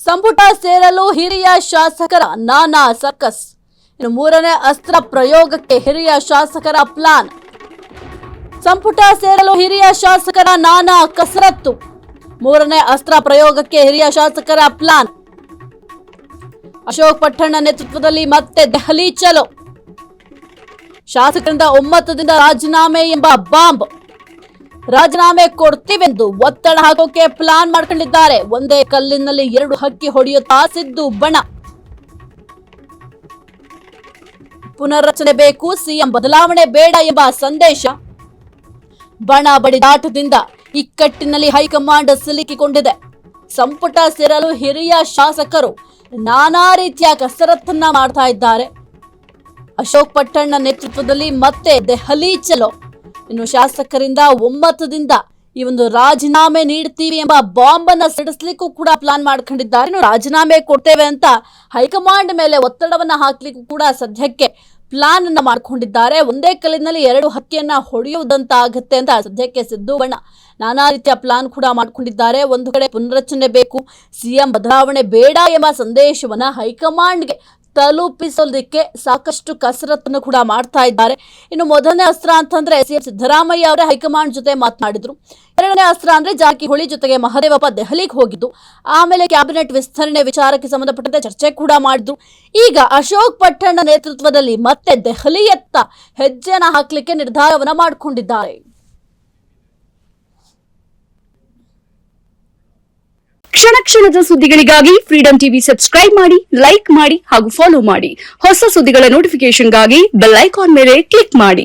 ಸಂಪುಟ ಸೇರಲು ಹಿರಿಯ ಶಾಸಕರ ನಾನಾ ಸರ್ಕಸ್. ಇನ್ನು ಮೂರನೇ ಅಸ್ತ್ರ ಪ್ರಯೋಗಕ್ಕೆ ಹಿರಿಯ ಶಾಸಕರ ಪ್ಲಾನ್. ಸಂಪುಟ ಸೇರಲು ಹಿರಿಯ ಶಾಸಕರ ನಾನಾ ಕಸರತ್ತು. ಮೂರನೇ ಅಸ್ತ್ರ ಪ್ರಯೋಗಕ್ಕೆ ಹಿರಿಯ ಶಾಸಕರ ಪ್ಲಾನ್. ಅಶೋಕ್ ಪಟ್ಟಣ ನೇತೃತ್ವದಲ್ಲಿ ಮತ್ತೆ ದೆಹಲಿ ಚಲೋ. ಶಾಸಕರಿಂದ ಒಮ್ಮತದಿಂದ ರಾಜೀನಾಮೆ ಎಂಬ ಬಾಂಬ್. ರಾಜೀನಾಮೆ ಕೊಡ್ತೀವೆಂದು ಒತ್ತಡ ಹಾಕೋಕೆ ಪ್ಲಾನ್ ಮಾಡ್ಕೊಂಡಿದ್ದಾರೆ. ಒಂದೇ ಕಲ್ಲಿನಲ್ಲಿ ಎರಡು ಹಕ್ಕಿ ಹೊಡೆಯುತ್ತಾ ಸಿದ್ದು ಬಣ. ಪುನರ್ರಚನೆ ಬೇಕು, ಸಿಎಂ ಬದಲಾವಣೆ ಬೇಡ ಎಂಬ ಸಂದೇಶ. ಬಣ ಬಡಿದಾಟದಿಂದ ಇಕ್ಕಟ್ಟಿನಲ್ಲಿ ಹೈಕಮಾಂಡ್ ಸಿಲುಕಿಕೊಂಡಿದೆ. ಸಂಪುಟ ಸೇರಲು ಹಿರಿಯ ಶಾಸಕರು ನಾನಾ ರೀತಿಯ ಕಸರತ್ತನ್ನ ಮಾಡ್ತಾ ಇದ್ದಾರೆ. ಅಶೋಕ್ ಪಟ್ಟಣ ನೇತೃತ್ವದಲ್ಲಿ ಮತ್ತೆ ದೆಹಲಿ ಚಲೋ. ಇನ್ನು ಶಾಸಕರಿಂದ ಒಮ್ಮತದಿಂದ ಈ ಒಂದು ರಾಜೀನಾಮೆ ನೀಡ್ತೀವಿ ಎಂಬ ಬಾಂಬ್ ಅನ್ನ ಸಿಡಿಸ್ಲಿಕ್ಕೂ ಕೂಡ ಪ್ಲಾನ್ ಮಾಡ್ಕೊಂಡಿದ್ದಾರೆ. ಇನ್ನು ರಾಜೀನಾಮೆ ಕೊಡ್ತೇವೆ ಅಂತ ಹೈಕಮಾಂಡ್ ಮೇಲೆ ಒತ್ತಡವನ್ನ ಹಾಕ್ಲಿಕ್ಕೂ ಕೂಡ ಸದ್ಯಕ್ಕೆ ಪ್ಲಾನ್ ಅನ್ನ ಮಾಡ್ಕೊಂಡಿದ್ದಾರೆ. ಒಂದೇ ಕಲ್ಲಿನಲ್ಲಿ ಎರಡು ಹಕ್ಕಿಯನ್ನ ಹೊಡೆಯುವುದಂತ ಆಗುತ್ತೆ ಅಂತ ಸದ್ಯಕ್ಕೆ ಸಿದ್ದು ಬಣ ನಾನಾ ರೀತಿಯ ಪ್ಲಾನ್ ಕೂಡ ಮಾಡ್ಕೊಂಡಿದ್ದಾರೆ. ಒಂದು ಕಡೆ ಪುನರ್ರಚನೆ ಬೇಕು, ಸಿಎಂ ಬದಲಾವಣೆ ಬೇಡ ಎಂಬ ಸಂದೇಶವನ್ನ ಹೈಕಮಾಂಡ್ಗೆ ತಲುಪಿಸೋದಕ್ಕೆ ಸಾಕಷ್ಟು ಕಸರತ್ತನ್ನು ಕೂಡ ಮಾಡ್ತಾ ಇದ್ದಾರೆ. ಇನ್ನು ಮೊದಲನೇ ಅಸ್ತ್ರ ಅಂತಂದ್ರೆ ಸಿಎಂ ಸಿದ್ದರಾಮಯ್ಯ ಅವರೇ ಹೈಕಮಾಂಡ್ ಜೊತೆ ಮಾತನಾಡಿದ್ರು. ಎರಡನೇ ಅಸ್ತ್ರ ಅಂದ್ರೆ ಜಾರಕಿಹೊಳಿ ಜೊತೆಗೆ ಮಹದೇವಪ್ಪ ದೆಹಲಿಗೆ ಹೋಗಿದ್ದು. ಆಮೇಲೆ ಕ್ಯಾಬಿನೆಟ್ ವಿಸ್ತರಣೆ ವಿಚಾರಕ್ಕೆ ಸಂಬಂಧಪಟ್ಟಂತೆ ಚರ್ಚೆ ಕೂಡ ಮಾಡಿದ್ರು. ಈಗ ಅಶೋಕ್ ಪಟ್ಟಣ ನೇತೃತ್ವದಲ್ಲಿ ಮತ್ತೆ ದೆಹಲಿಯತ್ತ ಹೆಜ್ಜೆನ ಹಾಕ್ಲಿಕ್ಕೆ ನಿರ್ಧಾರವನ್ನ ಮಾಡಿಕೊಂಡಿದ್ದಾರೆ. ಕ್ಷಣ ಕ್ಷಣದ ಸುದ್ದಿಗಳಿಗಾಗಿ ಫ್ರೀಡಂ ಟಿವಿ ಸಬ್ಸ್ಕ್ರೈಬ್ ಮಾಡಿ, ಲೈಕ್ ಮಾಡಿ ಹಾಗೂ ಫಾಲೋ ಮಾಡಿ. ಹೊಸ ಸುದ್ದಿಗಳ ನೋಟಿಫಿಕೇಶನ್ಗಾಗಿ ಬೆಲ್ ಐಕಾನ್ ಮೇಲೆ ಕ್ಲಿಕ್ ಮಾಡಿ.